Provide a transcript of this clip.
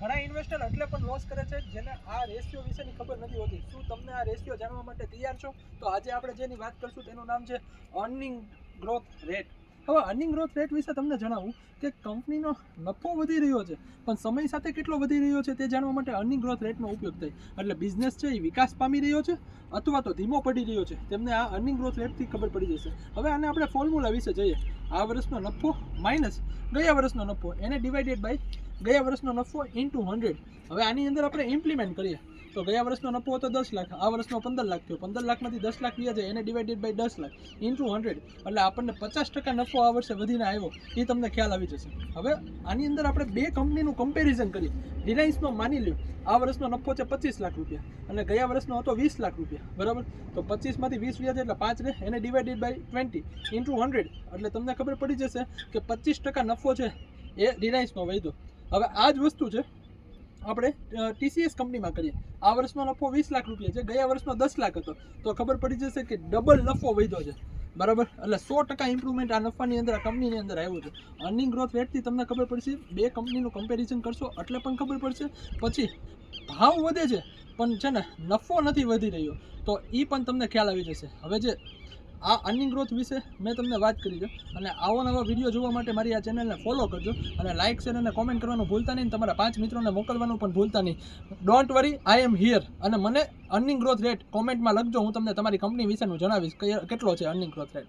ઘણા ઇન્વેસ્ટર એટલે પણ લોસ કરે છે જેને આ રેશિયો વિશેની ખબર નથી હોતી. શું તમને આ રેશિયો જાણવા માટે તૈયાર છો? તો આજે આપણે જેની વાત કરશું તેનું નામ છે અર્નિંગ ગ્રોથ રેટ. હવે અર્નિંગ ગ્રોથ રેટ વિશે તમને જણાવું કે કંપનીનો નફો વધી રહ્યો છે પણ સમય સાથે કેટલો વધી રહ્યો છે તે જાણવા માટે અર્નિંગ ગ્રોથ રેટનો ઉપયોગ થાય. એટલે બિઝનેસ છે એ વિકાસ પામી રહ્યો છે અથવા તો ધીમો પડી રહ્યો છે, તેમને આ અર્નિંગ ગ્રોથ રેટથી ખબર પડી જશે. હવે આને આપણે ફોર્મ્યુલા વિશે જોઈએ. આ વર્ષનો નફો માઇનસ ગયા વર્ષનો નફો, એને ડિવાઇડેડ બાય ગયા વર્ષનો નફો ઇન્ટુ 100. હવે આની અંદર આપણે ઇમ્પ્લિમેન્ટ કરીએ તો ગયા વર્ષનો નફો હતો 10 લાખ, આ વર્ષનો 15 લાખ થયો. 15 લાખમાંથી 10 લાખ વ્યા જાય, એને ડિવાઇડેડ બાય 10 લાખ ઇન્ટુ 100. એટલે આપણને 50% નફો આ વર્ષે વધીને આવ્યો, એ તમને ખ્યાલ આવી જશે. હવે આની અંદર આપણે બે કંપનીનું કમ્પેરિઝન કરીએ. રિલાયન્સનો માની લ્યો આ વર્ષનો નફો છે 25 લાખ રૂપિયા અને ગયા વર્ષનો હતો 20 લાખ રૂપિયા, બરાબર? તો 25માંથી 20 વ્યા જાય એટલે 5 રહે, એને ડિવાઇડેડ બાય 20 ઇન્ટુ 100. એટલે તમને ખબર પડી જશે કે 25% નફો છે એ રિલાયન્સનો વધ્યો. હવે આ જ વસ્તુ છે આપણે TCS કંપનીમાં કરીએ. આ વર્ષનો નફો 20 લાખ રૂપિયા છે, ગયા વર્ષનો 10 લાખ હતો, તો ખબર પડી જશે કે ડબલ નફો વધ્યો છે, બરાબર? એટલે 100% ઇમ્પ્રુવમેન્ટ આ નફાની અંદર, આ કંપનીની અંદર આવ્યું છે. અર્નિંગ ગ્રોથ રેટથી તમને ખબર પડશે, બે કંપનીનું કમ્પેરિઝન કરશો એટલે પણ ખબર પડશે. પછી ભાવ વધે છે પણ છે ને નફો નથી વધી રહ્યો, તો એ પણ તમને ખ્યાલ આવી જશે. હવે જે આ અર્નિંગ ગ્રોથ વિશે મેં તમને વાત કરી છે, અને આવો નવા વિડીયો જોવા માટે મારી આ ચેનલને ફોલો કરજો અને લાઇક, શેર અને કોમેન્ટ કરવાનું ભૂલતા નહીં. તમારા 5 મિત્રોને મોકલવાનું પણ ભૂલતા નહીં. Don't worry, I am here. અને મને અર્નિંગ ગ્રોથ રેટ કોમેન્ટમાં લખજો, હું તમને તમારી કંપની વિશેનું જણાવીશ કેટલો છે અર્નિંગ ગ્રોથ રેટ.